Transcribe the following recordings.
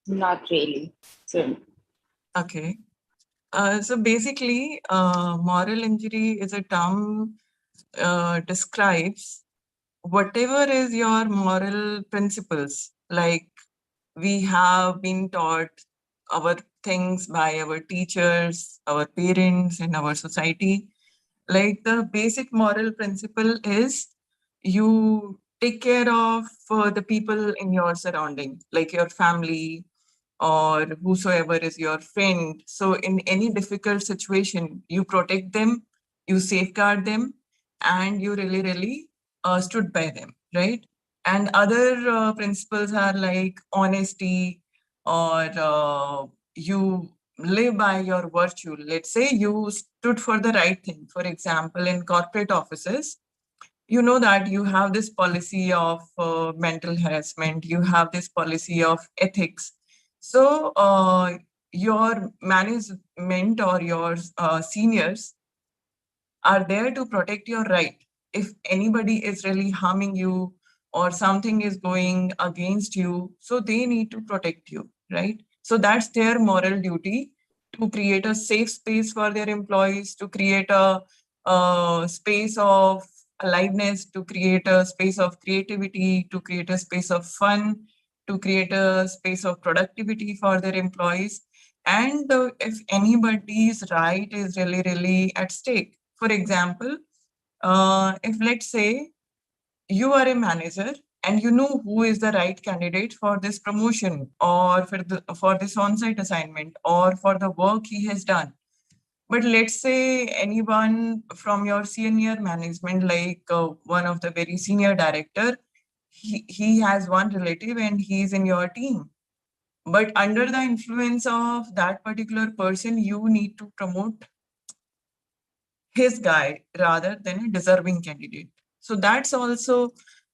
Not really. So, Okay. So basically, moral injury is a term describes whatever is your moral principles. Like we have been taught our things by our teachers, our parents, and our society. Like the basic moral principle is you take care of the people in your surrounding, like your family or whosoever is your friend. So in any difficult situation, you protect them, you safeguard them, and you really, really stood by them, right? And other principles are like honesty, or you live by your virtue. Let's say you stood for the right thing. For example, in corporate offices, you know that you have this policy of mental harassment, you have this policy of ethics. So your management or your seniors are there to protect your right. If anybody is really harming you or something is going against you, so they need to protect you, right? So that's their moral duty, to create a safe space for their employees, to create a space of aliveness, to create a space of creativity, to create a space of fun, to create a space of productivity for their employees. And if anybody's right is really, really at stake, for example, if let's say you are a manager and you know who is the right candidate for this promotion or for this on-site assignment or for the work he has done. But let's say anyone from your senior management, like one of the very senior director, he has one relative and he's in your team. But under the influence of that particular person, you need to promote his guy rather than a deserving candidate. So that's also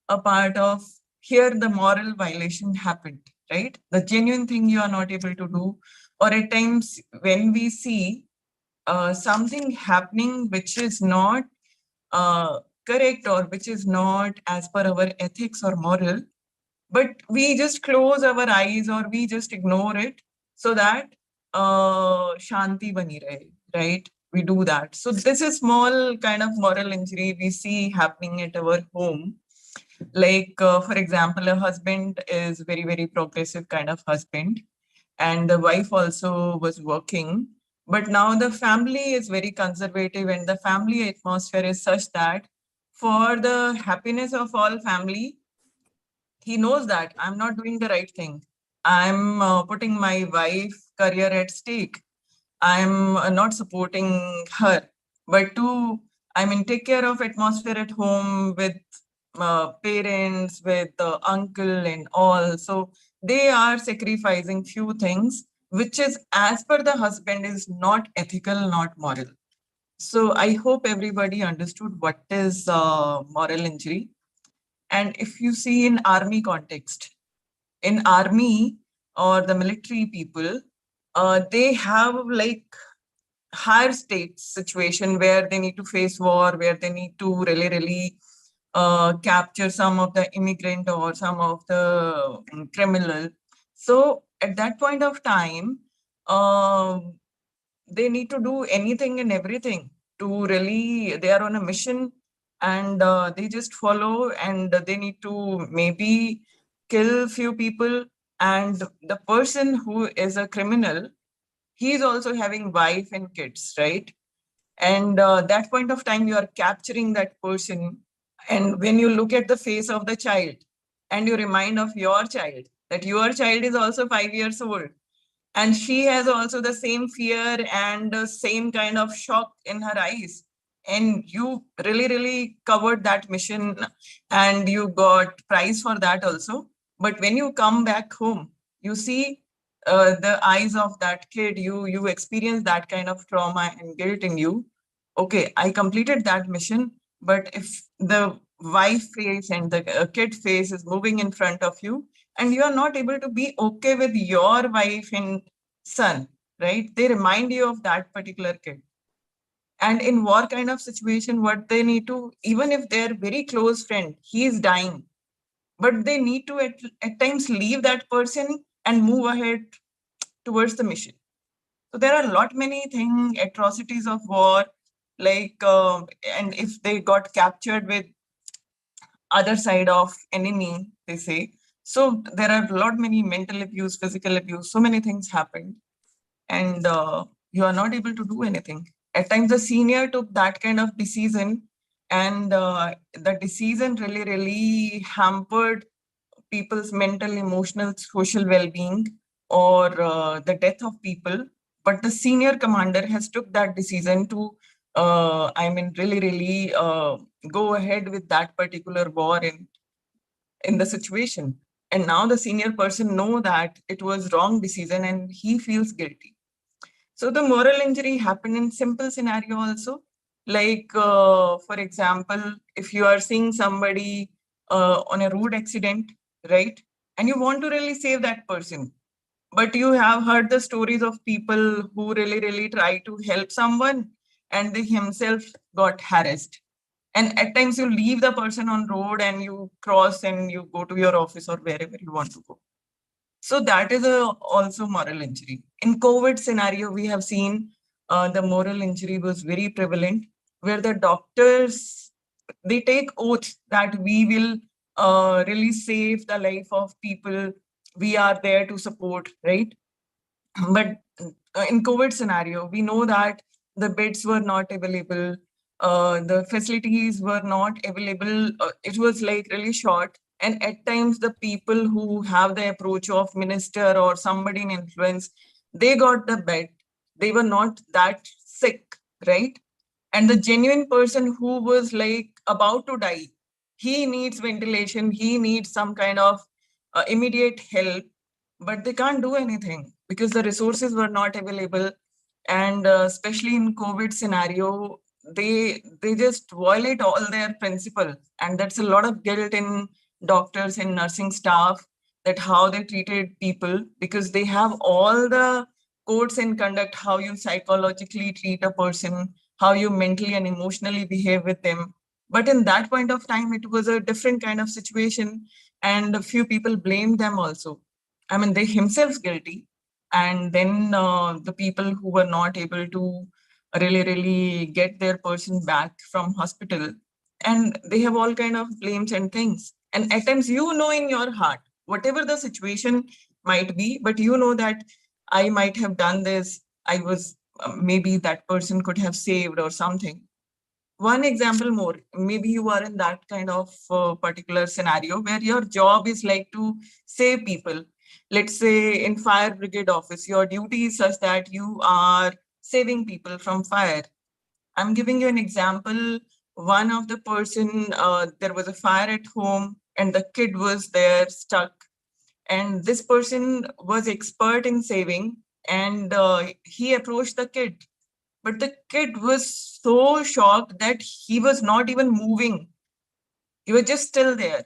a part of here the moral violation happened, right? The genuine thing you are not able to do, or at times when we see something happening which is not correct or which is not as per our ethics or moral, but we just close our eyes or we just ignore it so that shanti bani rahe, right? We do that. So this is small kind of moral injury we see happening at our home. Like for example, a husband is very, very progressive kind of husband, and the wife also was working, but now the family is very conservative and the family atmosphere is such that for the happiness of all family, he knows that I'm not doing the right thing. I'm putting my wife career at stake. I'm not supporting her, but to I mean take care of atmosphere at home with parents, with uncle and all. So they are sacrificing few things, which is as per the husband is not ethical, not moral. So I hope everybody understood what is moral injury. And if you see in army context, in army or the military people, they have like higher stakes situation where they need to face war, where they need to really, really capture some of the immigrant or some of the criminal. So at that point of time, they need to do anything and everything to really, they are on a mission, and they just follow, and they need to maybe kill few people. And the person who is a criminal, he is also having wife and kids, right? And that point of time you are capturing that person, and when you look at the face of the child and you remind of your child, that your child is also 5 years old, and she has also the same fear and the same kind of shock in her eyes, and you really, really covered that mission and you got prize for that also. But when you come back home, you see the eyes of that kid, you experience that kind of trauma and guilt in you. Okay, I completed that mission, but if the wife face and the kid face is moving in front of you, and you are not able to be okay with your wife and son, right? They remind you of that particular kid. And in war kind of situation, what they need to, even if they're very close friend, he is dying, but they need to at times leave that person and move ahead towards the mission. So there are a lot many thing atrocities of war, like and if they got captured with other side of enemy, they say. So there are a lot many mental abuse, physical abuse, so many things happened, and you are not able to do anything. At times, the senior took that kind of decision, and the decision really hampered people's mental, emotional, social well-being, or the death of people. But the senior commander has took that decision to, really go ahead with that particular war in the situation. And now the senior person know that it was wrong decision, and he feels guilty. So the moral injury happened in simple scenario also. Like, for example, if you are seeing somebody on a road accident, right? And you want to really save that person, but you have heard the stories of people who really try to help someone and they himself got harassed. And at times you leave the person on road and you cross and you go to your office or wherever you want to go. So that is a also moral injury. In COVID scenario, we have seen the moral injury was very prevalent, where the doctors, they take oath that we will really save the life of people. We are there to support, right? But in COVID scenario, we know that the beds were not available, the facilities were not available. It was like really short, and at times the people who have the approach of minister or somebody in influence, they got the bed. They were not that sick, right? And the genuine person who was like about to die, he needs ventilation, he needs some kind of immediate help, but they can't do anything because the resources were not available. And especially in COVID scenario, they just violate all their principle, and that's a lot of guilt in doctors and nursing staff, that how they treated people, because they have all the codes and conduct, how you psychologically treat a person, how you mentally and emotionally behave with them. But in that point of time, it was a different kind of situation, and a few people blamed them also. I mean, they themselves guilty, and then the people who were not able to really get their person back from hospital, and they have all kind of blames and things. And at times, you know, in your heart, whatever the situation might be, but you know that I might have done this. I was maybe that person could have saved or something. One example more, maybe you are in that kind of particular scenario where your job is like to save people. Let's say in fire brigade office, your duty is such that you are saving people from fire. I'm giving you an example. One of the person, there was a fire at home and the kid was there stuck, and this person was expert in saving, and he approached the kid, but the kid was so shocked that he was not even moving. He was just still there.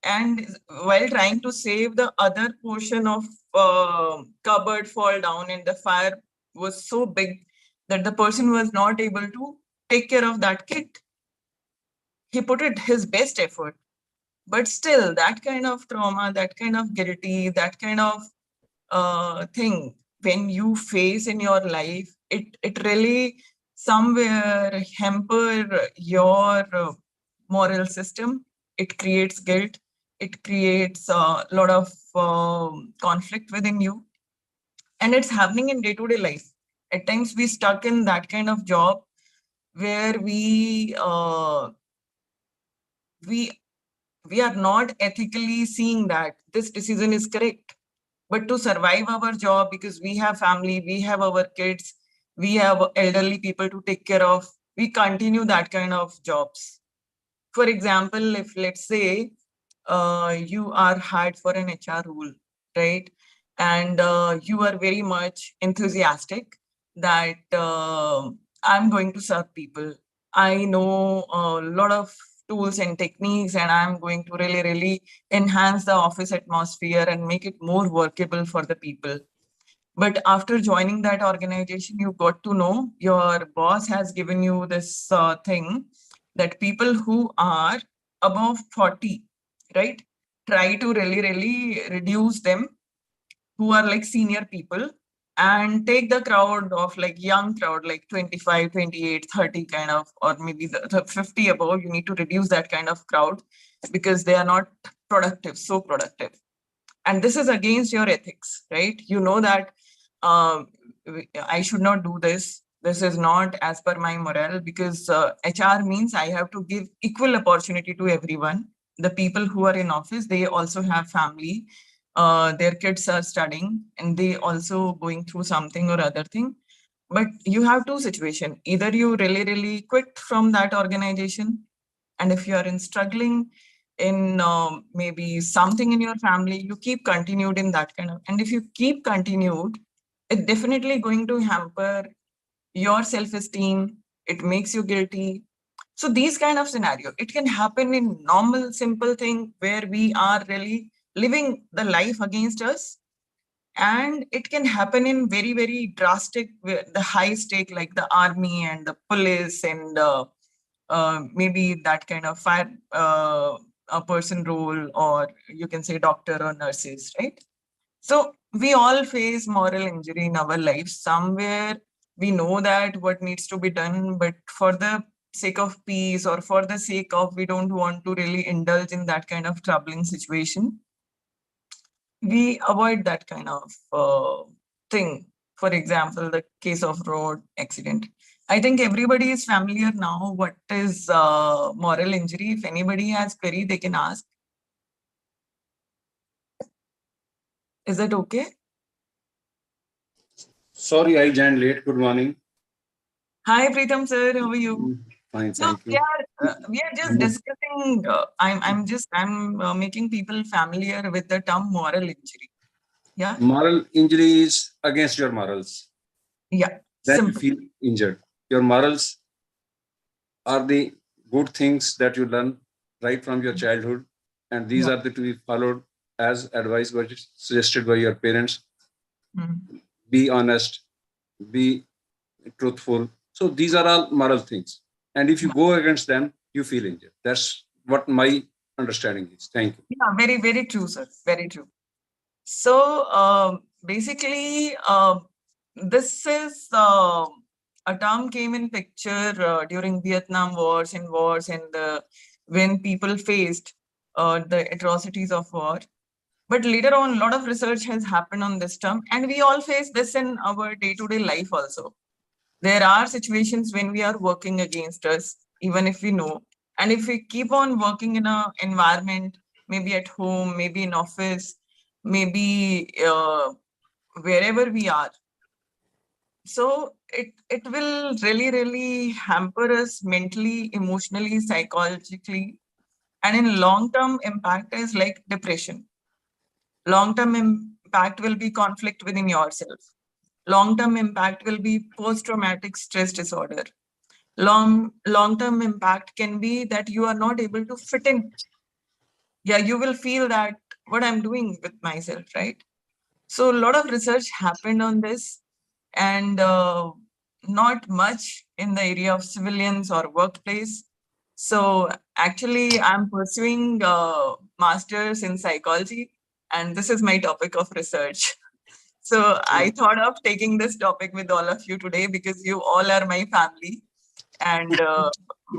And while trying to save, the other portion of cupboard fall down, and the fire was so big that the person was not able to take care of that kid. He put it his best effort, but still that kind of trauma, that kind of guilty, that kind of thing, when you face in your life, it really somewhere hamper your moral system. It creates guilt. It creates a lot of conflict within you, and it's happening in day-to-day life. At times, we stuck in that kind of job where we we are not ethically seeing that this decision is correct, but to survive our job, because we have family, we have our kids, we have elderly people to take care of, we continue that kind of jobs. For example, if let's say you are hired for an HR role, right? And you are very much enthusiastic that I'm going to serve people. I know a lot of tools and techniques, and I'm going to really enhance the office atmosphere and make it more workable for the people. But after joining that organization, you got to know your boss has given you this thing that people who are above 40, right? Try to really reduce them who are like senior people, and take the crowd of like young crowd, like 25, 28, 30 kind of, or maybe the 50 above. You need to reduce that kind of crowd because they are not productive, so productive. And this is against your ethics, right? You know that um, I should not do this. This is not as per my morale, because HR means I have to give equal opportunity to everyone. The people who are in office, they also have family. Their kids are studying and they also going through something or other thing. But you have two situations. Either you really, really quit from that organization, and if you are in struggling in maybe something in your family, you keep continued in that kind of, and if you keep continued, it definitely going to hamper your self-esteem. It makes you guilty. So these kind of scenario, it can happen in normal simple thing where we are really living the life against us, and it can happen in very, very drastic the high stake, like the army and the police, and maybe that kind of fire a person role, or you can say doctor or nurses, right? So we all face moral injury in our lives somewhere. We know that what needs to be done, but for the sake of peace, or for the sake of we don't want to really indulge in that kind of troubling situation, we avoid that kind of thing. For example, the case of road accident. I think everybody is familiar now what is moral injury. If anybody has query, they can ask. Is that okay? Sorry, I joined late. Good morning. Hi, Preetham sir. How are you? Fine, So thank you. we are just discussing. I'm making people familiar with the term moral injury. Yeah. Moral injury is against your morals. Yeah. Then you Simple. feel injured. Your morals are the good things that you learn right from your childhood, and these Yeah. are the to be followed as advised, what is suggested by your parents. Mhm. Be honest, be truthful. So these are all moral things. And if you go against them, you feel injured. That's what my understanding is. Thank you. Yeah. Very, very true, sir. Very true. So basically, this is a term came in picture during Vietnam wars, and when people faced the atrocities of war. But later on, a lot of research has happened on this term, and we all face this in our day-to-day life also. There are situations when we are working against us, even if we know. And if we keep on working in a environment, maybe at home, maybe in office, maybe wherever we are, so it will really, really hamper us mentally, emotionally, psychologically. And in long-term impact is like depression. Long-term impact will be conflict within yourself. Long-term impact will be post-traumatic stress disorder. Long-term impact can be that you are not able to fit in. Yeah, you will feel that what I'm doing with myself, right? So a lot of research happened on this, and not much in the area of civilians or workplace. So actually, I'm pursuing masters in psychology, and this is my topic of research. So I thought of taking this topic with all of you today because you all are my family and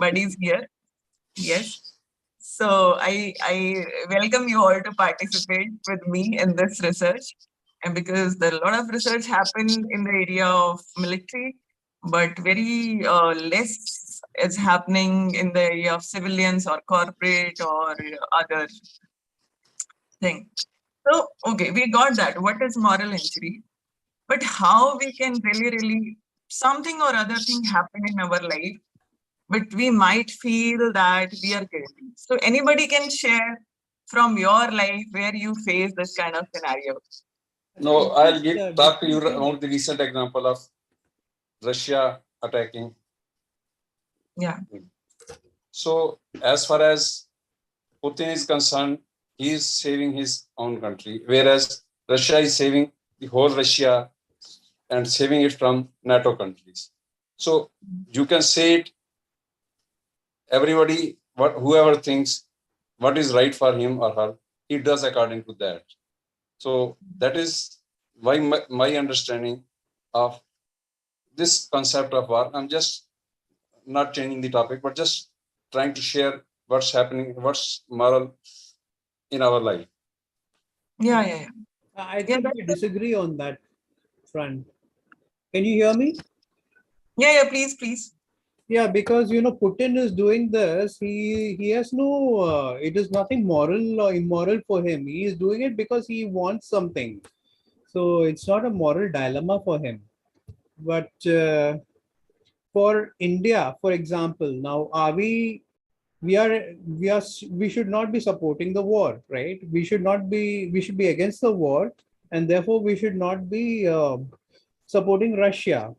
buddies here. Yes. So I welcome you all to participate with me in this research. And because there a lot of research happened in the area of military, but very less is happening in the area of civilians or corporate or other thing. So, okay, we got that. What is moral injury? But how we can really, really something or other thing happen in our life, but we might feel that we are guilty. So anybody can share from your life where you face this kind of scenario. No, I'll talk to you about the recent example of Russia attacking. Yeah. So, as far as Putin is concerned, he is saving his own country, whereas Russia is saving the whole Russia and saving it from NATO countries. So, you can say it, everybody, whoever thinks what is right for him or her, he does according to that. So, that is why my understanding of this concept of war. I'm just not changing the topic, but just trying to share what's happening, what's moral in our life. Yeah, yeah, yeah. I Yeah, think I disagree on that front. Can you hear me? yeah, please, please. Yeah, because Putin is doing this. He has no. It is nothing moral or immoral for him. He is doing it because he wants something. So it's not a moral dilemma for him. But for India, for example, now are we should not be supporting the war, right? We should be against the war, and therefore we should not be supporting Russia.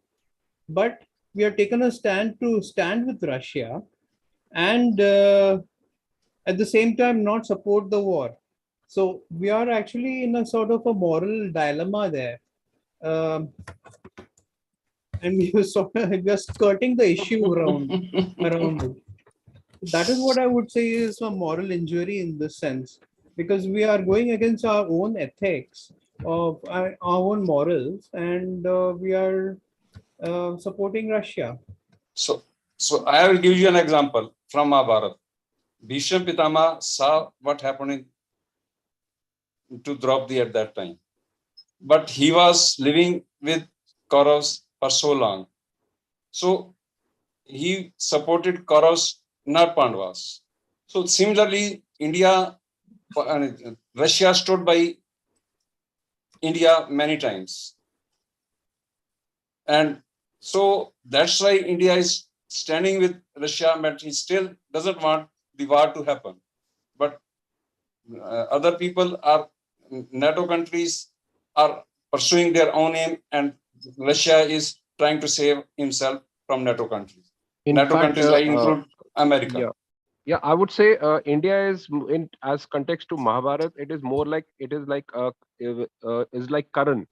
But we have taken a stand to stand with Russia, and at the same time not support the war. So we are actually in a sort of a moral dilemma there. Um, and we are skirting the issue around it. That is what I would say is a moral injury in this sense, because we are going against our own ethics of our own morals, and we are supporting Russia. So I will give you an example from Mahabharata. Bhishma Pitama saw what happened to Draupadi at that time, but he was living with Kauravas for so long. So he supported Kauravas, not Pandavas. So similarly, Russia stood by India many times. And so that's why India is standing with Russia, but he still doesn't want the war to happen. But other people are, NATO countries are pursuing their own aim, and Russia is trying to save himself from NATO countries. NATO countries, I include America. Yeah. Yeah, I would say India is in as context to Mahabharata. It is more like is like Karan.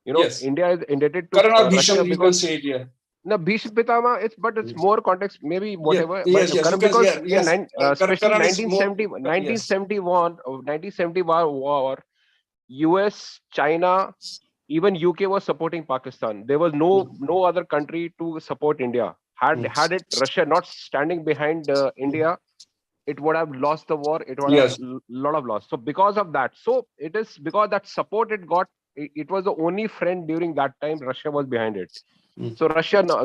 Yes. India is indebted to Karan or Russia Bhisham, you can because say it, yeah. no Bhishma Pitama. It's Yes. more context, maybe whatever. Yes, but yes, Karan you can say, because yes. especially Karan is more, 1971 1970 war, US, China, even UK was supporting Pakistan. There was no other country to support India. Had it Russia not standing behind India, it would have lost the war. It would have Yes. lot of loss. So because of that, so it is because that support it got. It was the only friend during that time. Russia was behind it. So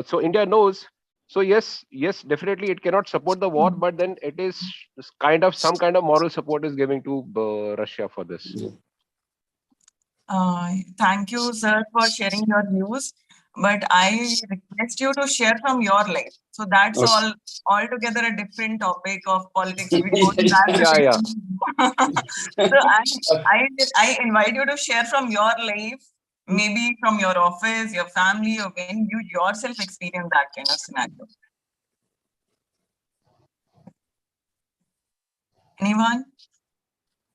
so India knows. So yes, definitely it cannot support the war, but then it is kind of some kind of moral support is giving to Russia for this. Thank you, sir, for sharing your views. But I request you to share from your life. So that's Okay. altogether a different topic of politics. We go to that. Yeah. So I invite you to share from your life, maybe from your office, your family, or when you yourself experience that kind of scenario. Anyone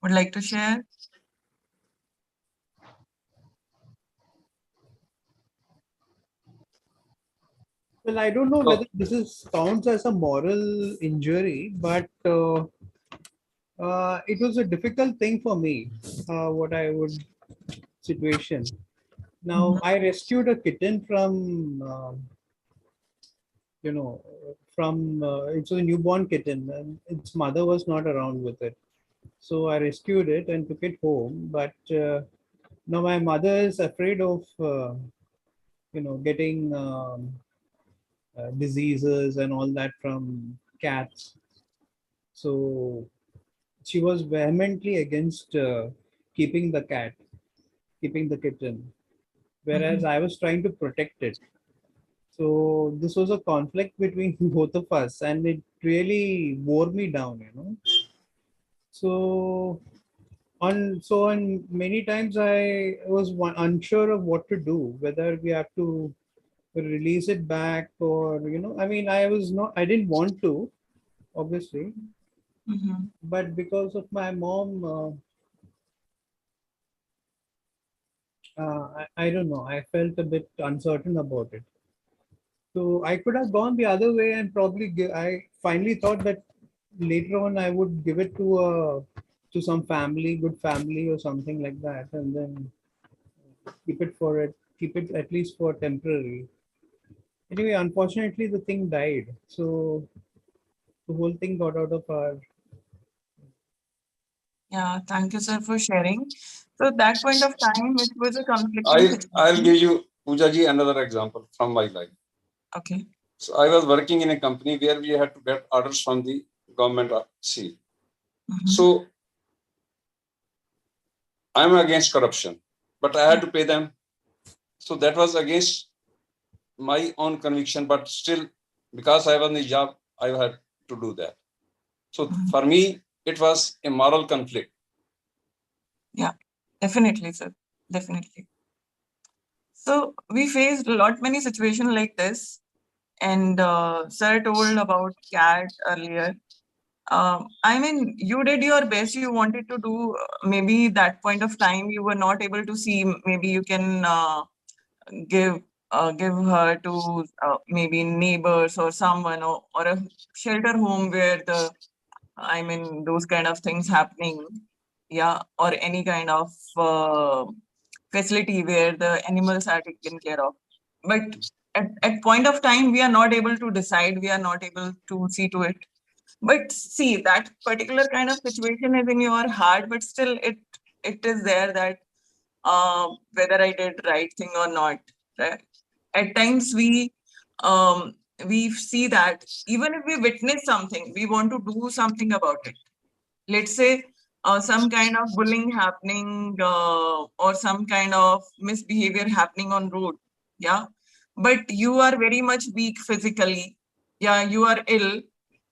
would like to share? Well, I don't know whether this counts as a moral injury, but it was a difficult thing for me. What I would situation. Now I rescued a kitten from it's a newborn kitten, and its mother was not around with it. So I rescued it and took it home. But now my mother is afraid of getting diseases and all that from cats. So she was vehemently against keeping the kitten, whereas I was trying to protect it. So this was a conflict between both of us, and it really wore me down. So on many times I was unsure of what to do, whether we have to release it back, or I mean, I didn't want to, obviously, but because of my mom, I don't know, I felt a bit uncertain about it. So I could have gone the other way and probably I finally thought that later on I would give it to some family, good family or something like that, and then keep it at least for temporary. Anyway, unfortunately, the thing died. So the whole thing got out of our. Yeah, thank you, sir, for sharing. So that point of time, it was a conflicting I'll give situation. you, Pooja ji, another example from my life. Okay. So I was working in a company where we had to get orders from the government seal. Mhm. So I'm against corruption, but I had to pay them. So that was against my own conviction, but still, because I was in the job, I had to do that. So Mhm. for me, it was a moral conflict. Yeah, definitely, sir. Definitely. So we faced a lot many situations like this, and sir told about cat earlier. I mean, you did your best. You wanted to do maybe that point of time you were not able to see. Maybe you can give give her to maybe neighbors or someone, or a shelter home where the I mean those kind of things happening. Yeah, or any kind of facility where the animals are taken care of. But at point of time, we are not able to decide. We are not able to see to it. But see, that particular kind of situation is in your heart, but still it is there that whether I did right thing or not. Right? At times we see that even if we witness something, we want to do something about it. Let's say some kind of bullying happening or some kind of misbehavior happening on road. Yeah, but you are very much weak physically. Yeah, you are ill,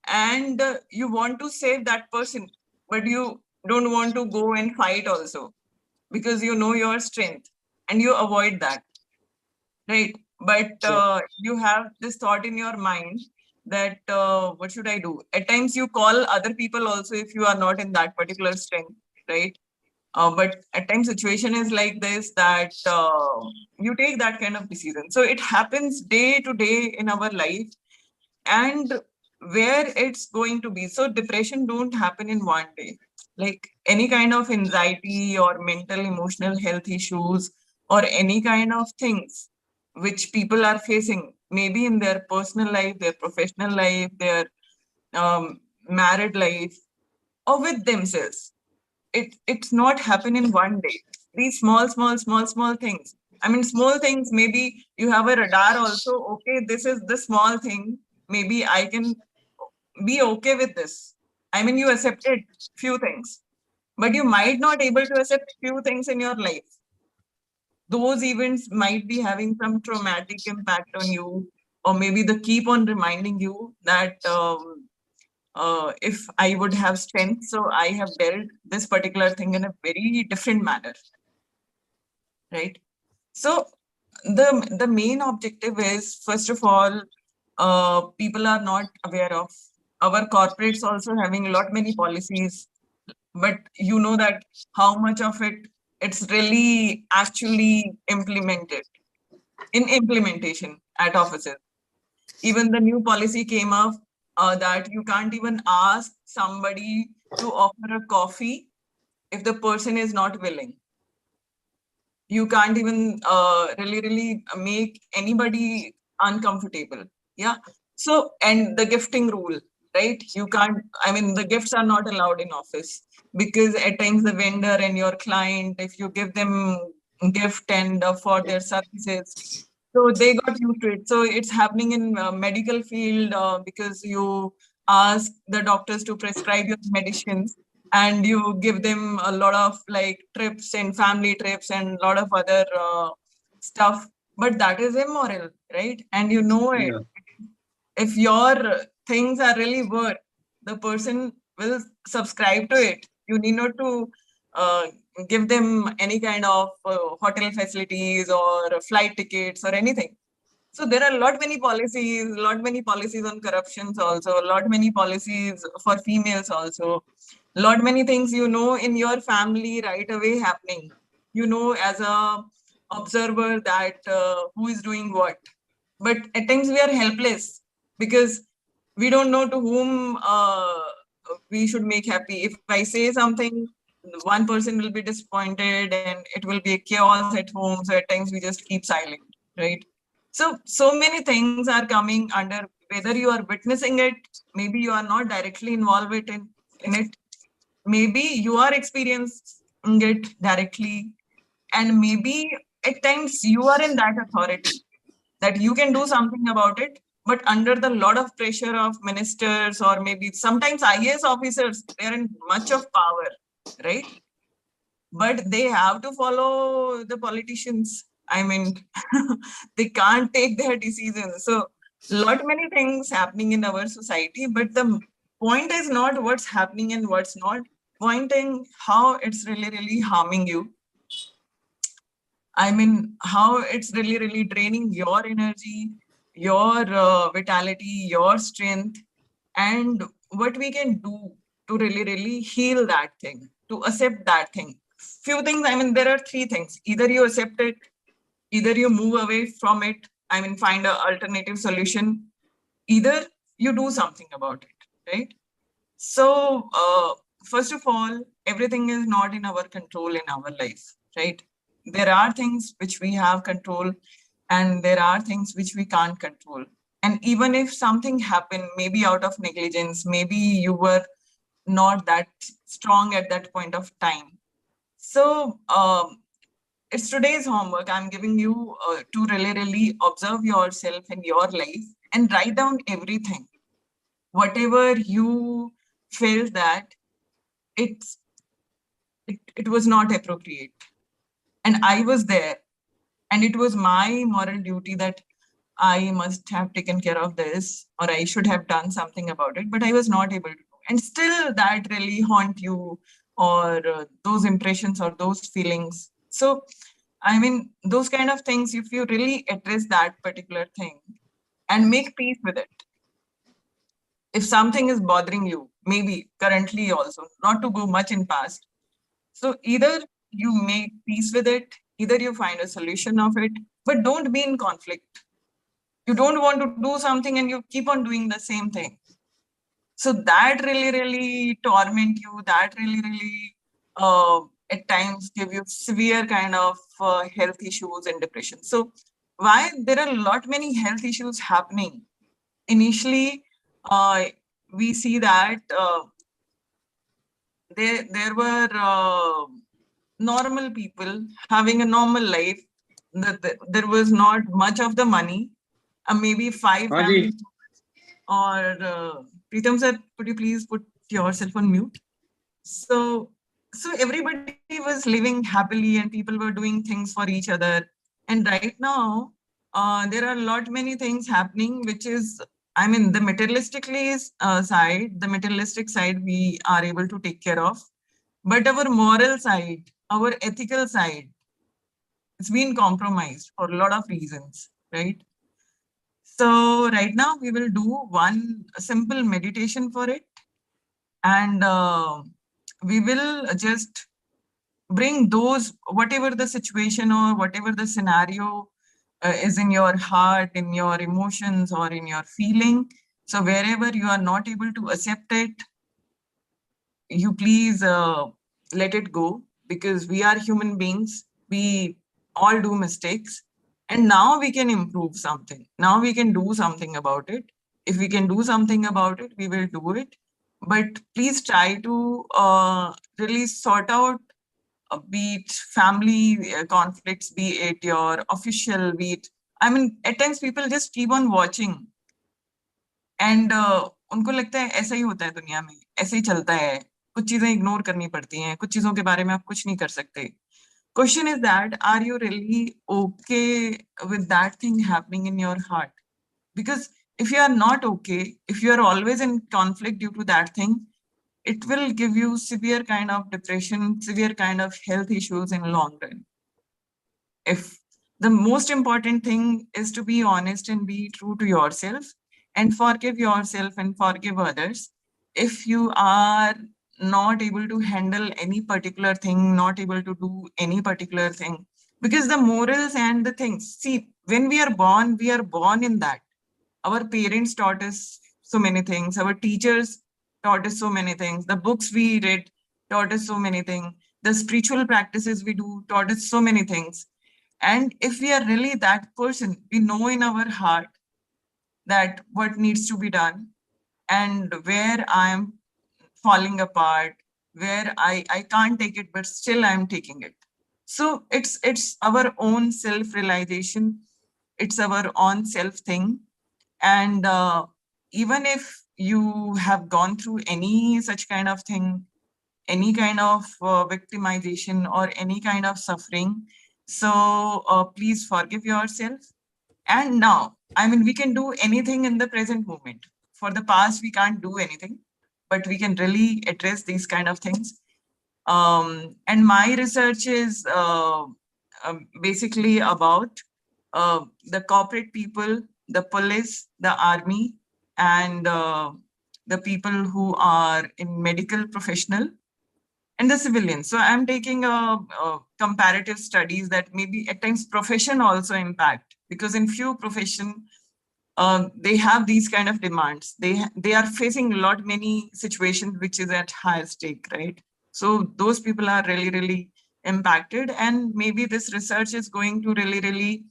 and you want to save that person, but you don't want to go and fight also because you know your strength and you avoid that, right? But So you have this thought in your mind that what should I do? At times you call other people also if you are not in that particular strength, right? But at times situation is like this that you take that kind of decision. So it happens day to day in our life, and where it's going to be. So depression don't happen in one day. Like any kind of anxiety or mental emotional health issues or any kind of things which people are facing, maybe in their personal life, their professional life, their married life, or with themselves. It's not happen in one day. These small things. I mean, small things. Maybe you have a radar also. Okay, this is the small thing. Maybe I can be okay with this. I mean, you accepted few things, but you might not able to accept few things in your life. Those events might be having some traumatic impact on you, or maybe they keep on reminding you that if I would have strength, so I have dealt this particular thing in a very different manner, right? So the main objective is, first of all, people are not aware of. Our corporates also having a lot many policies, but you know that how much of it's really actually implemented in implementation at offices. Even the new policy came up that you can't even ask somebody to offer a coffee if the person is not willing. You can't even really make anybody uncomfortable. Yeah. So, and the gifting rule, right? You can't, I mean, the gifts are not allowed in office because at times the vendor and your client, if you give them gift and for their services, so they got used to it. So it's happening in medical field because you ask the doctors to prescribe your medicines and you give them a lot of like trips and family trips and a lot of other stuff. But that is immoral, right? And you know it. yeah, If your things are really worth, the person will subscribe to it. You need not to uh, give them any kind of hotel facilities or flight tickets or anything. So there are a lot many policies on corruptions also, a lot many policies for females also, lot many things you know in your family right away happening. You know as a observer that who is doing what, but at times we are helpless because we don't know to whom we should make happy. If I say something, one person will be disappointed and it will be a chaos at home. So at times we just keep silent, right? So many things are coming under, whether you are witnessing it, maybe you are not directly involved in it, maybe you are experiencing it directly, and maybe at times you are in that authority that you can do something about it, but under the lot of pressure of ministers or maybe sometimes IAS officers, they're in much of power, right? But they have to follow the politicians. I mean, they can't take their decisions. So lot many things happening in our society, but the point is not what's happening and what's not, pointing how it's really harming you. I mean, how it's really draining your energy, your vitality, your strength, and what we can do to really heal that thing, to accept that thing. Few things, I mean, there are three things. Either you accept it, either you move away from it, I mean, find an alternative solution, either you do something about it, right? So, first of all, everything is not in our control in our life, right? There are things which we have control and there are things which we can't control. And even if something happened, maybe out of negligence, maybe you were not that strong at that point of time. So it's today's homework. I'm giving you to really observe yourself in your life and write down everything. Whatever you felt that it was not appropriate. And I was there. And it was my moral duty that I must have taken care of this, or I should have done something about it, but I was not able to. And still that really haunt you, or those impressions or those feelings. So, I mean, those kind of things, if you really address that particular thing and make peace with it. If something is bothering you, maybe currently also, not to go much in past. So either you make peace with it, either you find a solution of it, but don't be in conflict. You don't want to do something and you keep on doing the same thing. So that really torment you, that really at times give you severe kind of health issues and depression. So why there are a lot many health issues happening? Initially, we see that there were normal people having a normal life. There was not much of the money, maybe 5 families. Or Pritam sir, could you please put yourself on mute? So everybody was living happily and people were doing things for each other. And right now, there are a lot many things happening, which is, I mean, the materialistically side, the materialistic side we are able to take care of. But our moral side, our ethical side, it's been compromised for a lot of reasons, right? So right now we will do one simple meditation for it. And we will just bring those, whatever the situation or whatever the scenario is in your heart, in your emotions or in your feeling. So wherever you are not able to accept it, you please let it go, because we are human beings. We all do mistakes. And now we can improve something. Now we can do something about it. If we can do something about it, we will do it. But please try to really sort out, be it family conflicts, be it your official, be it, I mean, at times people just keep on watching. And उनको लगता है ऐसा ही होता है दुनिया में, ऐसे ही चलता है, कुछ चीजें इग्नोर करनी पड़ती हैं, कुछ चीजों के बारे में आप कुछ नहीं कर सकते. Question is that, are you really okay with that thing happening in your heart? Because if you are not okay, if you are always in conflict due to that thing, it will give you severe kind of depression, severe kind of health issues in long run. If the most important thing is to be honest and be true to yourself and forgive yourself and forgive others. If you are not able to handle any particular thing, not able to do any particular thing, because the morals and the things, see, when we are born in that. Our parents taught us so many things. Our teachers taught us so many things. The books we read taught us so many things. The spiritual practices we do taught us so many things. And if we are really that person, we know in our heart that what needs to be done and where I'm falling apart, where I can't take it, but still I'm taking it. So it's our own self-realization. It's our own self thing. And even if you have gone through any such kind of thing, any kind of victimization or any kind of suffering, so please forgive yourself. And now, I mean, we can do anything in the present moment. For the past, we can't do anything, but we can really address these kind of things. And my research is basically about the corporate people, the police, the army, and the people who are in medical professional and the civilians. So I'm taking a comparative studies that maybe at times profession also impact, because in few profession they have these kind of demands. They are facing a lot many situations which is at higher stake, right? So those people are really impacted, and maybe this research is going to really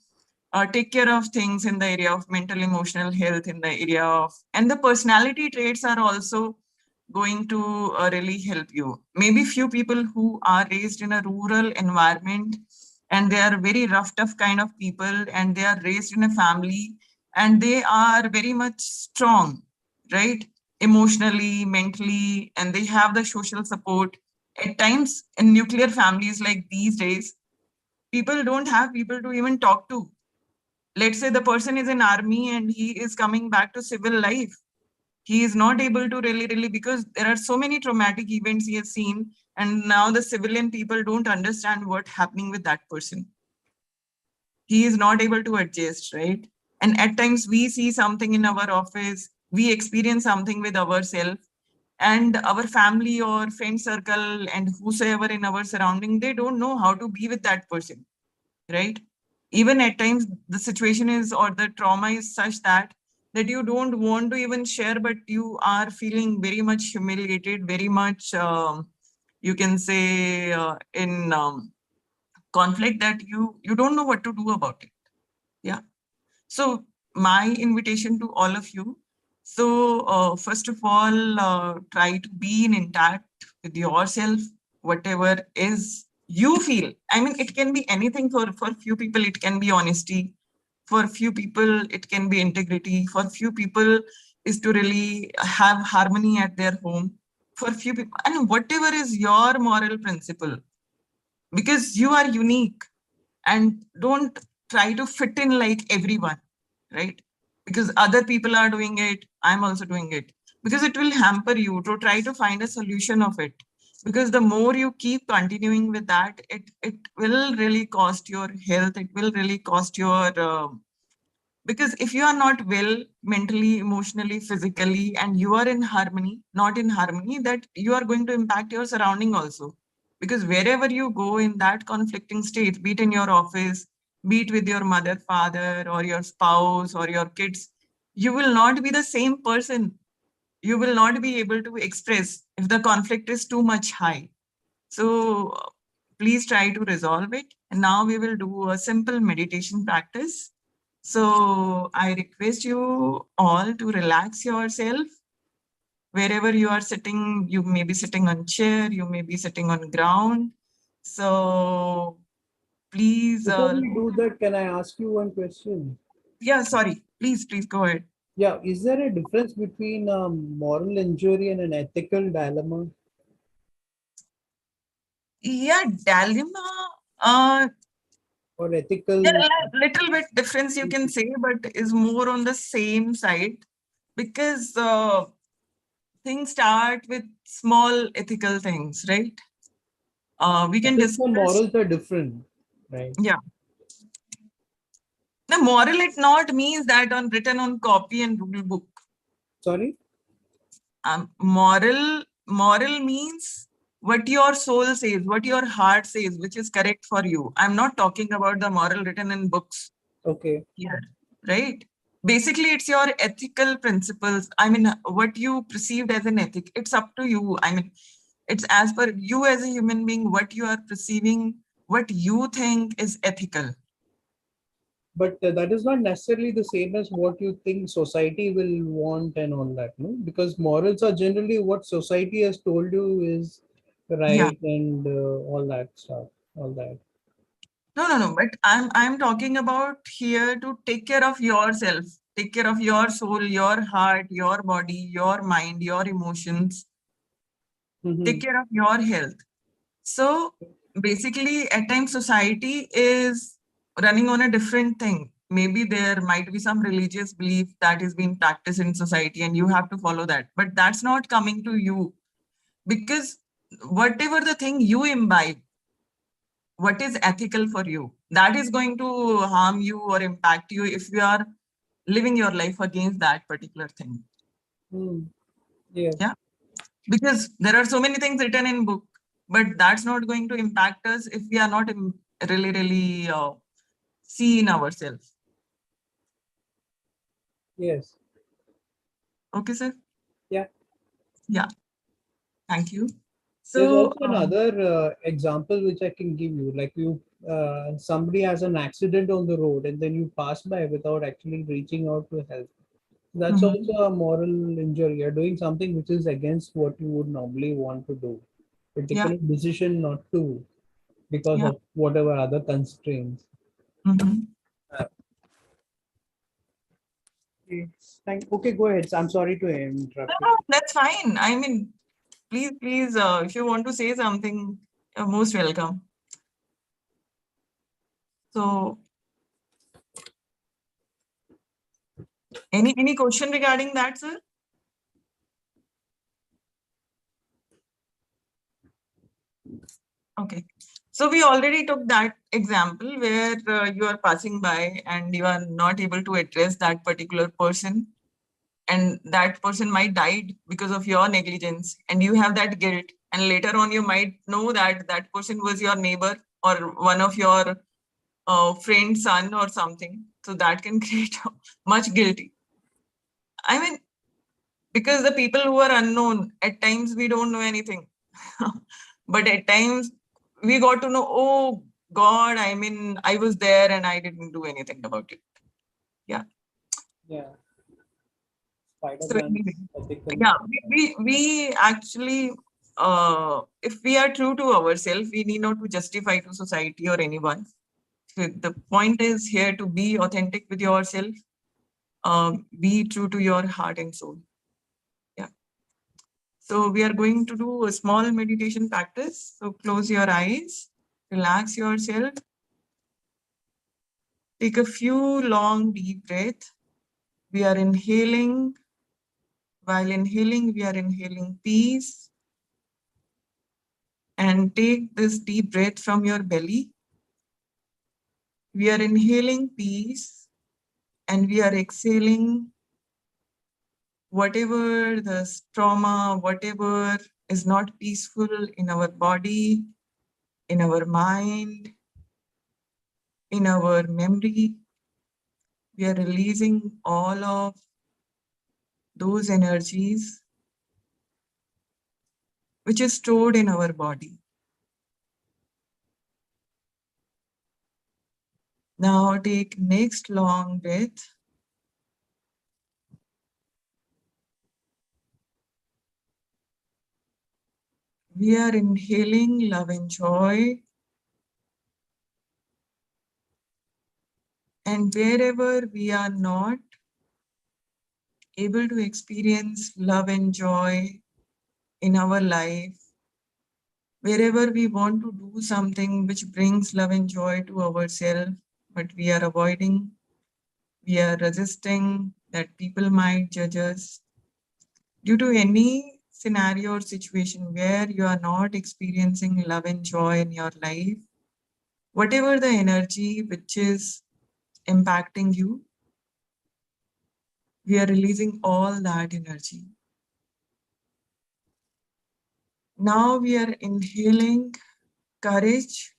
take care of things in the area of mental emotional health, in the area of, and the personality traits are also going to really help you. Maybe few people who are raised in a rural environment and they are very rough, tough kind of people, and they are raised in a family and they are very much strong, right? Emotionally, mentally, and they have the social support. At times in nuclear families like these days, people don't have people to even talk to. Let's say the person is in army and he is coming back to civil life, he is not able to really, because there are so many traumatic events he has seen, and now the civilian people don't understand what's happening with that person. He is not able to adjust, right? And at times we see something in our office, we experience something with ourselves, and our family or friend circle and whosoever in our surrounding, they don't know how to be with that person, right? Even at times the situation is, or the trauma is such that you don't want to even share, but you are feeling very much humiliated, very much you can say in conflict, that you don't know what to do about it. Yeah. So my invitation to all of you, so first of all, try to be in intact with yourself, whatever is you feel. I mean, it can be anything. For few people it can be honesty, for few people it can be integrity, for few people is to really have harmony at their home, for few people, and whatever is your moral principle, because you are unique, and don't try to fit in like everyone, right? Because other people are doing it, I'm also doing it, because it will hamper you to try to find a solution of it. Because the more you keep continuing with that, it will really cost your health, it will really cost your because if you are not well mentally, emotionally, physically, and you are in harmony, not in harmony, that you are going to impact your surrounding also. Because wherever you go in that conflicting state, be it in your office, be it with your mother, father, or your spouse, or your kids, you will not be the same person. You will not be able to express if the conflict is too much high. So please try to resolve it. And now we will do a simple meditation practice. So I request you all to relax yourself. Wherever you are sitting, you may be sitting on chair, you may be sitting on ground. So please. Before we do that, can I ask you one question? Yeah, sorry. Please go ahead. Yeah, is there a difference between moral injury and an ethical dilemma? Yeah, dilemma. Or ethical? There are a little bit difference you can say, but is more on the same side, because things start with small ethical things, right? We can Ethics and discuss. morals are different, right? Yeah. The moral, it not means that on written on copy and rule book. Sorry? Moral means what your soul says, what your heart says, which is correct for you. I'm not talking about the moral written in books. Okay. Here, right? Basically, it's your ethical principles. I mean, what you perceived as an ethic, it's up to you. I mean, It's as per you as a human being, what you are perceiving, what you think is ethical. But that is not necessarily the same as what you think society will want and all that, no? Because morals are generally what society has told you is Yeah. right and all that stuff, all that. No. But I'm talking about here to take care of yourself, take care of your soul, your heart, your body, your mind, your emotions, take care of your health. So basically, at times society is running on a different thing. Maybe there might be some religious belief that is being practiced in society and you have to follow that. But that's not coming to you, because whatever the thing you imbibe, what is ethical for you, that is going to harm you or impact you if you are living your life against that particular thing. Yes. Yeah. Because there are so many things written in book, but that's not going to impact us if we are not really see in ourselves. Yes. Okay, sir. Yeah. Thank you. There's So also another example which I can give you. Like somebody has an accident on the road and then you pass by without actually reaching out to help. That's also a moral injury. You're doing something which is against what you would normally want to do. You're taking a decision not to because of whatever other constraints. Okay, go ahead. I'm sorry to interrupt you. No, that's fine. I mean, please, if you want to say something, you're most welcome. So, any question regarding that, sir? Okay. So we already took that example where you are passing by and you are not able to address that particular person, and that person might died because of your negligence, and you have that guilt, and later on you might know that that person was your neighbor or one of your friend's son or something. So that can create much guilty. I mean, because the people who are unknown, at times we don't know anything. But at times we got to know, oh God, I mean, I was there and I didn't do anything about it. Yeah. Yeah. So anyway, Ethical. yeah, we actually, if we are true to ourselves, we need not to justify to society or anyone. So the point is here to be authentic with yourself, be true to your heart and soul. Yeah. So we are going to do a small meditation practice. So close your eyes, relax yourself. Take a few long deep breaths. We are inhaling. While inhaling, we are inhaling peace. And take this deep breath from your belly. We are inhaling peace and we are exhaling whatever the trauma, whatever is not peaceful in our body, in our mind, in our memory. We are releasing all of those energies which is stored in our body. Now take next long breath. We are inhaling love and joy. And wherever we are not able to experience love and joy in our life, wherever we want to do something which brings love and joy to ourselves, but we are avoiding, we are resisting that people might judge us, due to any scenario or situation where you are not experiencing love and joy in your life, whatever the energy which is impacting you, we are releasing all that energy. Now we are inhaling courage.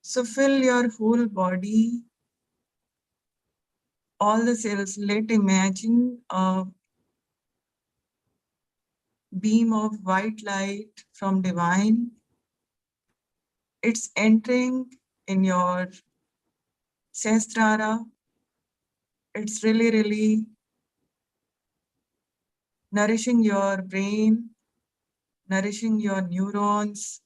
So fill your whole body, all the cells. Let imagine a beam of white light from divine. It's entering in your Sahasrara. It's really nourishing your brain, nourishing your neurons,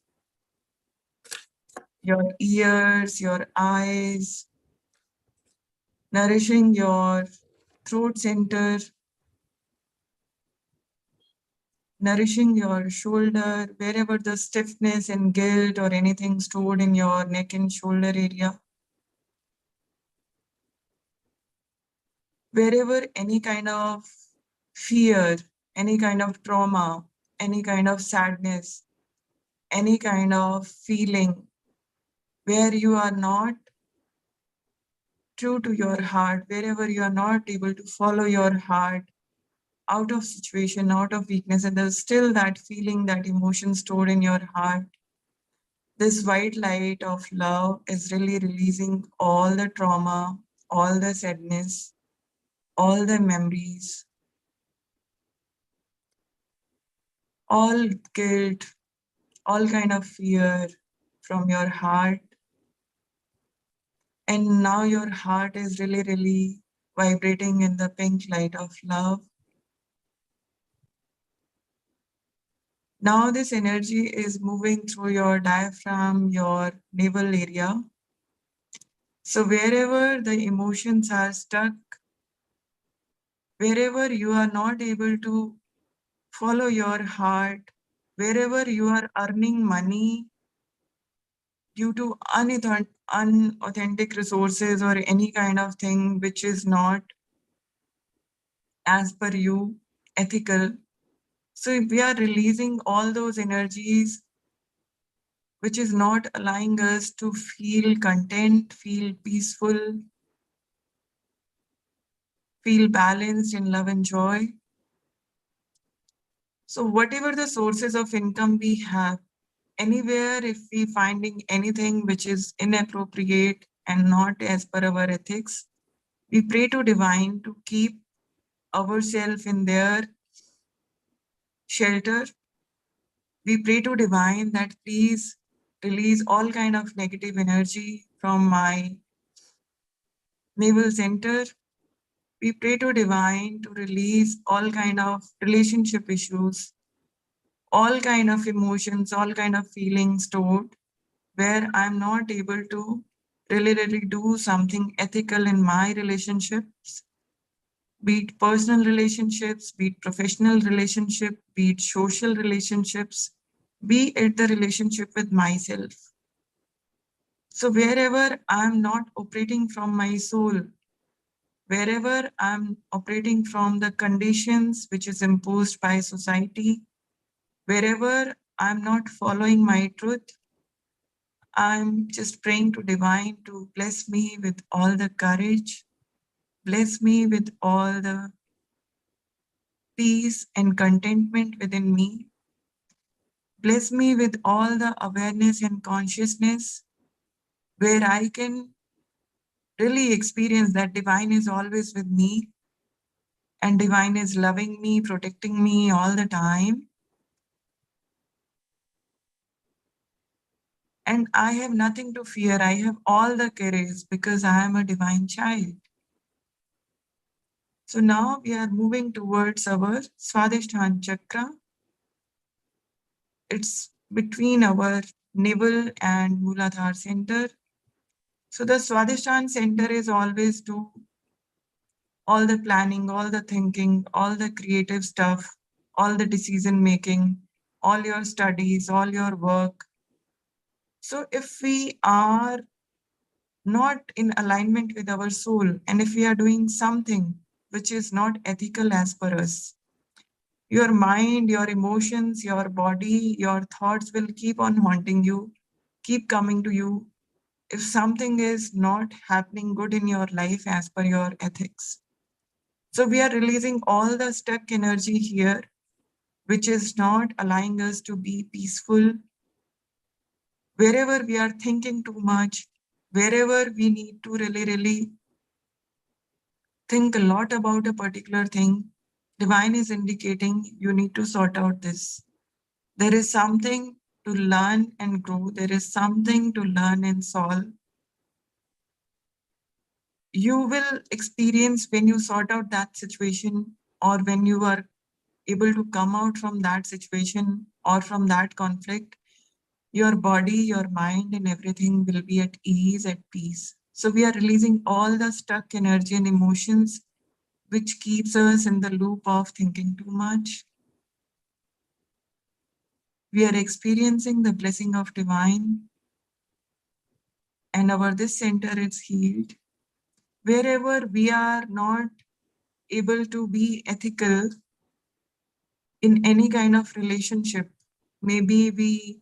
your ears, your eyes, nourishing your throat center, nourishing your shoulder, wherever the stiffness and guilt or anything stored in your neck and shoulder area. Wherever any kind of fear, any kind of trauma, any kind of sadness, any kind of feeling where you are not true to your heart, wherever you are not able to follow your heart, out of situation, out of weakness, and there's still that feeling, that emotion stored in your heart. This white light of love is really releasing all the trauma, all the sadness, all the memories, all guilt, all kind of fear from your heart. And now your heart is really vibrating in the pink light of love. Now this energy is moving through your diaphragm, your navel area. So wherever the emotions are stuck, wherever you are not able to follow your heart, wherever you are earning money due to unauthentic resources or any kind of thing which is not as per you ethical. So we are releasing all those energies which is not allowing us to feel content, feel peaceful, feel balanced in love and joy. So whatever the sources of income we have, anywhere if we finding anything which is inappropriate and not as per our ethics, we pray to divine to keep ourselves in their shelter. We pray to divine that please release all kind of negative energy from my navel center. We pray to divine to release all kind of relationship issues, all kind of emotions, all kind of feelings stored where I'm not able to really do something ethical in my relationships, be it personal relationships, be it professional relationship, be it social relationships, be it the relationship with myself. So wherever I'm not operating from my soul, wherever I'm operating from the conditions which is imposed by society, wherever I'm not following my truth, I'm just praying to divine to bless me with all the courage, bless me with all the peace and contentment within me. Bless me with all the awareness and consciousness where I can really experience that divine is always with me and divine is loving me, protecting me all the time. And I have nothing to fear. I have all the courage because I am a divine child. So now we are moving towards our Swadhisthana chakra. It's between our navel and Mooladhara center. So the Swadhisthana center is always do all the planning, all the thinking, all the creative stuff, all the decision making, all your studies, all your work. So if we are not in alignment with our soul, and if we are doing something which is not ethical as per us, your mind, your emotions, your body, your thoughts will keep on haunting you, keep coming to you if something is not happening good in your life as per your ethics. So we are releasing all the stuck energy here, which is not allowing us to be peaceful. Wherever we are thinking too much, wherever we need to really think a lot about a particular thing, Divine is indicating you need to sort out this. There is something to learn and grow. There is something to learn and solve. You will experience when you sort out that situation, or when you are able to come out from that situation or from that conflict, your body, your mind, and everything will be at ease, at peace. So we are releasing all the stuck energy and emotions which keeps us in the loop of thinking too much. We are experiencing the blessing of divine, and our this center is healed. Wherever we are not able to be ethical in any kind of relationship, maybe we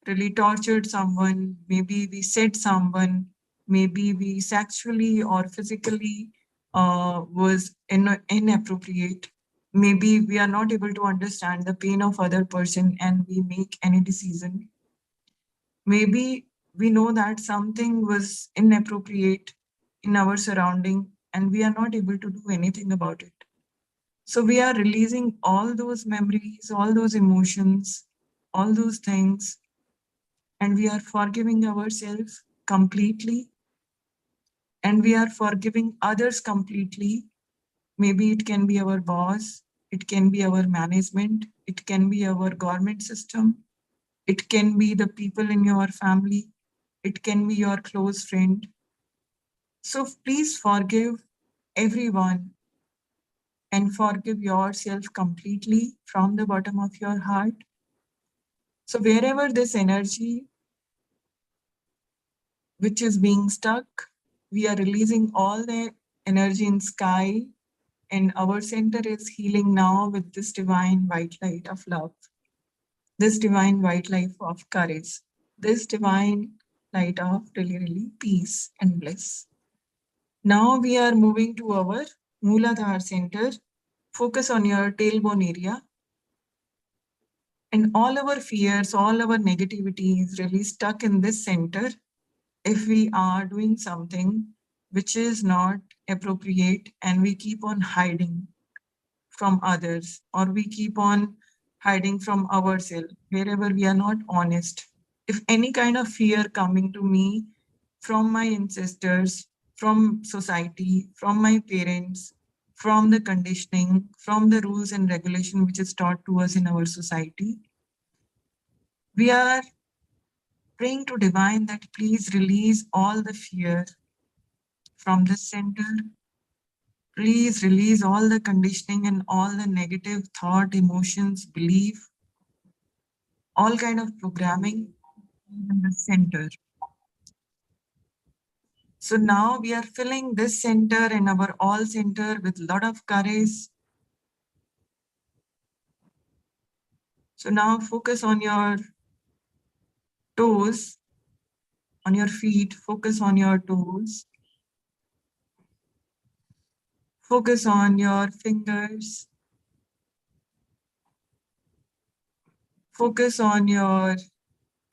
really tortured someone, maybe we said someone, maybe we sexually or physically was inappropriate, maybe we are not able to understand the pain of other person and we make any decision. Maybe we know that something was inappropriate in our surrounding and we are not able to do anything about it. So we are releasing all those memories, all those emotions, all those things, and we are forgiving ourselves completely, and we are forgiving others completely. Maybe it can be our boss, it can be our management, it can be our government system, it can be the people in your family, it can be your close friend. So please forgive everyone and forgive yourself completely from the bottom of your heart. So wherever this energy which is being stuck, we are releasing all the energy in sky, and our center is healing now with this divine white light of love, this divine white light of courage, this divine light of really peace and bliss. Now we are moving to our Mooladhara center. Focus on your tailbone area. And all our fears, all our negativity is really stuck in this center. If we are doing something which is not appropriate and we keep on hiding from others, or we keep on hiding from ourselves, wherever we are not honest. If any kind of fear coming to me from my ancestors, from society, from my parents, from the conditioning, from the rules and regulation which is taught to us in our society, we are praying to divine that please release all the fear from this center. Please release all the conditioning and all the negative thought, emotions, belief, all kind of programming in the center. So now we are filling this center and our all center with a lot of courage. So now focus on your toes, on your feet, focus on your toes. Focus on your fingers. Focus on your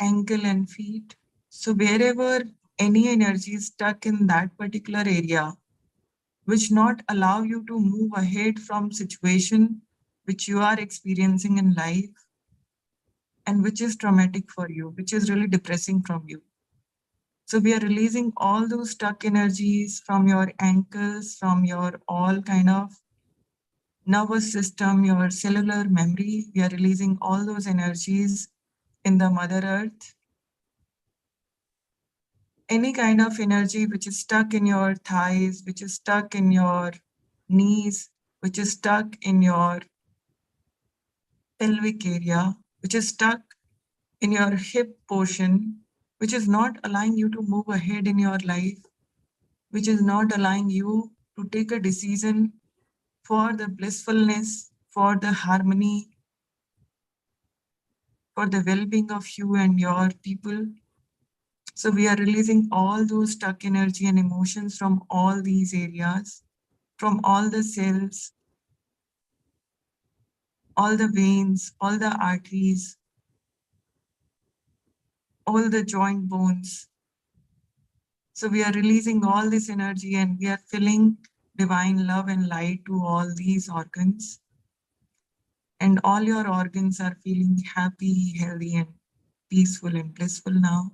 ankle and feet. So wherever any energy is stuck in that particular area, which not allow you to move ahead from situation which you are experiencing in life and which is traumatic for you, which is really depressing from you. So we are releasing all those stuck energies from your ankles, from your all kind of nervous system, your cellular memory. We are releasing all those energies in the Mother Earth. Any kind of energy which is stuck in your thighs, which is stuck in your knees, which is stuck in your pelvic area, which is stuck in your hip portion, which is not allowing you to move ahead in your life, which is not allowing you to take a decision for the blissfulness, for the harmony, for the well-being of you and your people. So we are releasing all those stuck energy and emotions from all these areas, from all the cells, all the veins, all the arteries, all the joint bones. So we are releasing all this energy and we are filling divine love and light to all these organs. and all your organs are feeling happy, healthy, and peaceful and blissful now.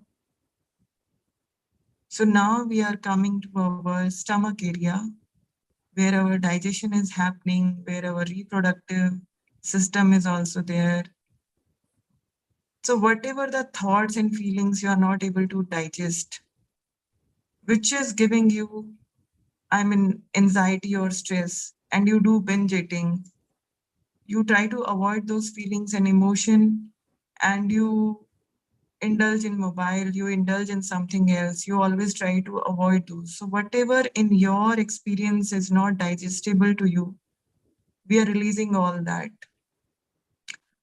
So now we are coming to our stomach area, where our digestion is happening, where our reproductive system is also there. So whatever the thoughts and feelings you are not able to digest, which is giving you, anxiety or stress, and you do binge eating, you try to avoid those feelings and emotion, and you indulge in mobile, you indulge in something else, you always try to avoid those. So whatever in your experience is not digestible to you, we are releasing all that.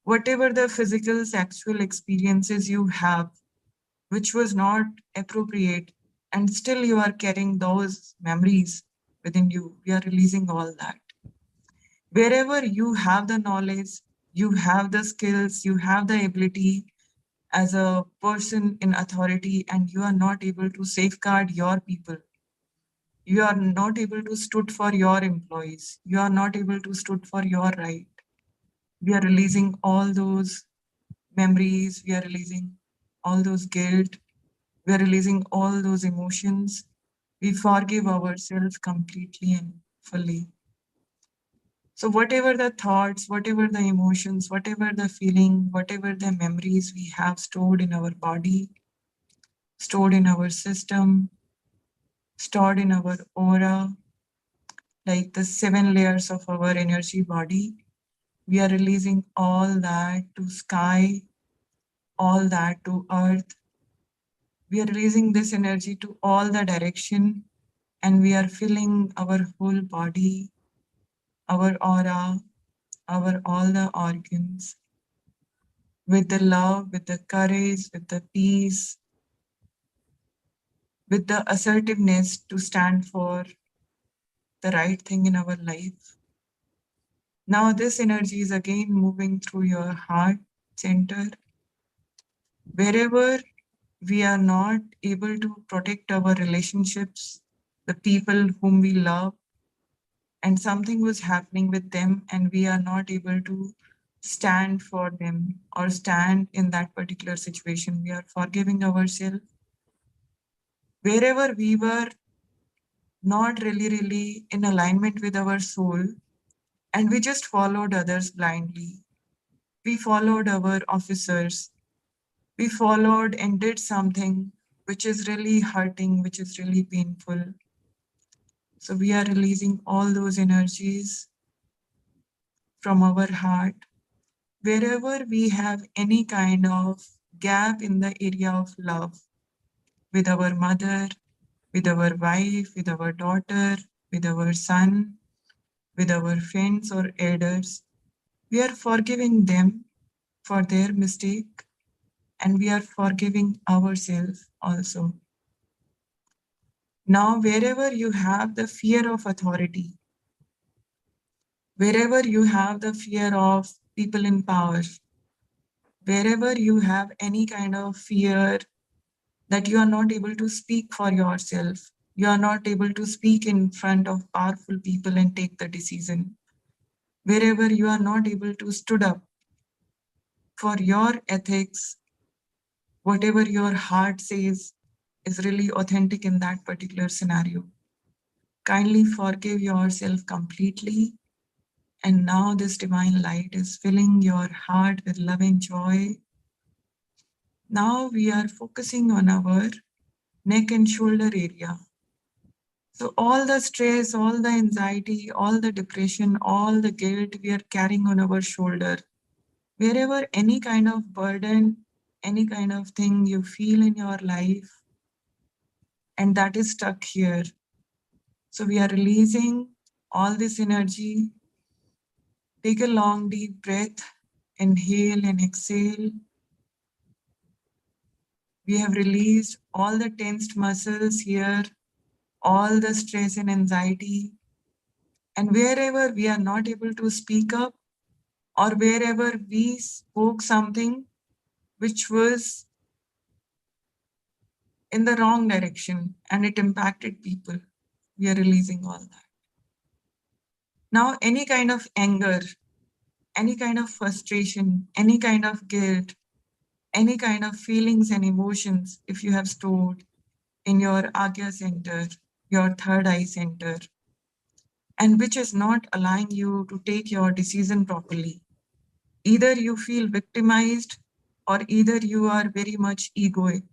Whatever the physical, sexual experiences you have, which was not appropriate, and still you are carrying those memories within you, we are releasing all that. Wherever you have the knowledge, you have the skills, you have the ability as a person in authority, and you are not able to safeguard your people, you are not able to stood for your employees, you are not able to stood for your right, we are releasing all those memories, we are releasing all those guilt, we are releasing all those emotions. We forgive ourselves completely and fully. So whatever the thoughts, whatever the emotions, whatever the feeling, whatever the memories we have stored in our body, stored in our system, stored in our aura, like the 7 layers of our energy body, we are releasing all that to sky, all that to earth. We are releasing this energy to all the direction, and we are filling our whole body, our aura, our all the organs with the love, with the courage, with the peace, with the assertiveness to stand for the right thing in our life. Now this energy is again moving through your heart center. Wherever we are not able to protect our relationships, the people whom we love, and something was happening with them and we are not able to stand for them or stand in that particular situation, we are forgiving ourselves. Wherever we were not really in alignment with our soul, and we just followed others blindly. We followed our officers. We followed and did something which is really hurting, which is really painful. So we are releasing all those energies from our heart. Wherever we have any kind of gap in the area of love, with our mother, with our wife, with our daughter, with our son, with our friends or elders, we are forgiving them for their mistake, and we are forgiving ourselves also. Now, wherever you have the fear of authority, wherever you have the fear of people in power, wherever you have any kind of fear that you are not able to speak for yourself, you are not able to speak in front of powerful people and take the decision, wherever you are not able to stood up for your ethics, whatever your heart says is really authentic in that particular scenario, kindly forgive yourself completely. And now this divine light is filling your heart with love and joy. Now we are focusing on our neck and shoulder area. So all the stress, all the anxiety, all the depression, all the guilt we are carrying on our shoulder, wherever any kind of burden, any kind of thing you feel in your life, and that is stuck here. So we are releasing all this energy. Take a long, deep breath. Inhale and exhale. We have released all the tensed muscles here, all the stress and anxiety. And wherever we are not able to speak up, or wherever we spoke something which was in the wrong direction and it impacted people, we are releasing all that. Now, any kind of anger, any kind of frustration, any kind of guilt, any kind of feelings and emotions, if you have stored in your Agya center, your third eye center, and which is not allowing you to take your decision properly. Either you feel victimized or either you are very much egoic.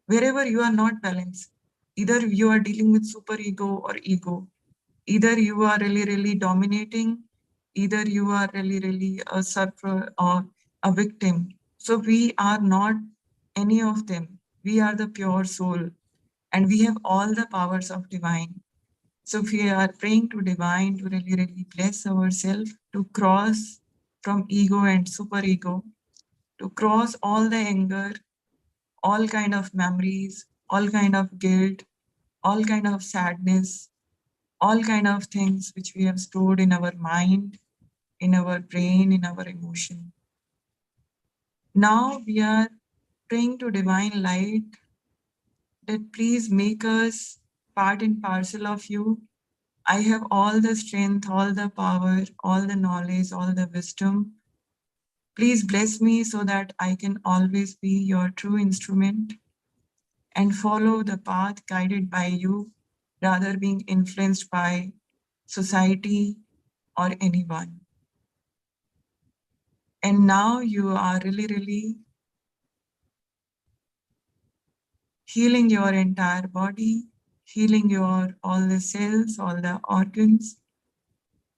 Wherever you are not balanced, either you are dealing with superego or ego, either you are really, really dominating, either you are really, really a sufferer or a victim. So we are not any of them. We are the pure soul and we have all the powers of divine. So we are praying to divine to really, really bless ourselves to cross from ego and superego, to cross all the anger, all kind of memories, all kind of guilt, all kind of sadness, all kind of things which we have stored in our mind, in our brain, in our emotion. Now we are praying to divine light that please make us part and parcel of you. I have all the strength, all the power, all the knowledge, all the wisdom. Please bless me so that I can always be your true instrument and follow the path guided by you, rather being influenced by society or anyone. And now you are really, really healing your entire body, healing your all the cells, all the organs.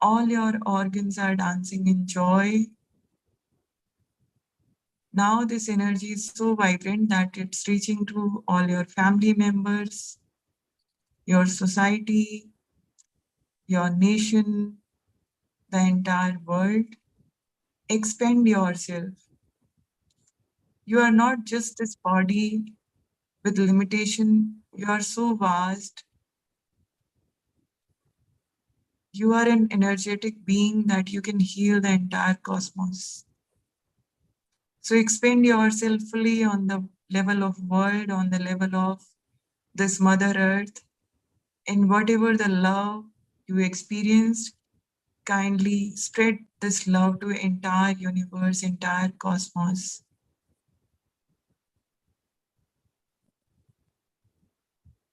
All your organs are dancing in joy. Now this energy is so vibrant that it's reaching to all your family members, your society, your nation, the entire world. Expand yourself. You are not just this body with limitation. You are so vast. You are an energetic being that you can heal the entire cosmos. So expand yourself fully on the level of world, on the level of this Mother Earth, and whatever the love you experienced, kindly spread this love to entire universe, entire cosmos.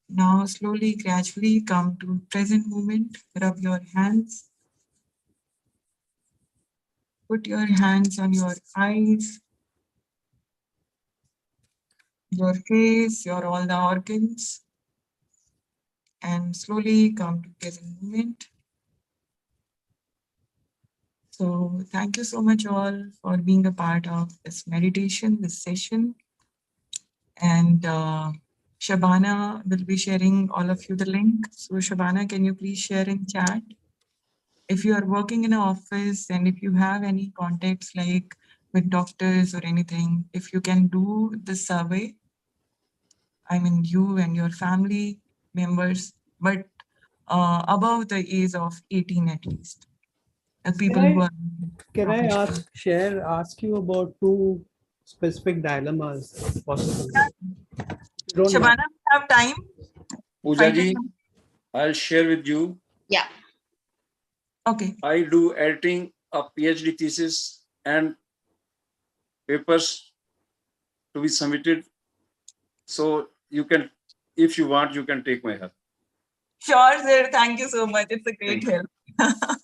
Now slowly, gradually come to present moment. Rub your hands. Put your hands on your eyes, your face, your all the organs, and slowly come to present moment. So thank you so much all for being a part of this meditation, this session. And Shabana will be sharing all of you the link. So Shabana, can you please share in chat? If you are working in an office and if you have any contacts like with doctors or anything, if you can do the survey, I mean you and your family members, but above the age of 18 at least. People who are Can I professional. ask you about two specific dilemmas, if possible? You don't mind. Shabana, we have time? Pooja 5 to ji, 10? I'll share with you. Yeah. Okay. I do editing a PhD thesis and papers to be submitted. So you can, if you want, you can take my help. Sure, sir. Thank you so much. It's a great Thank you. help.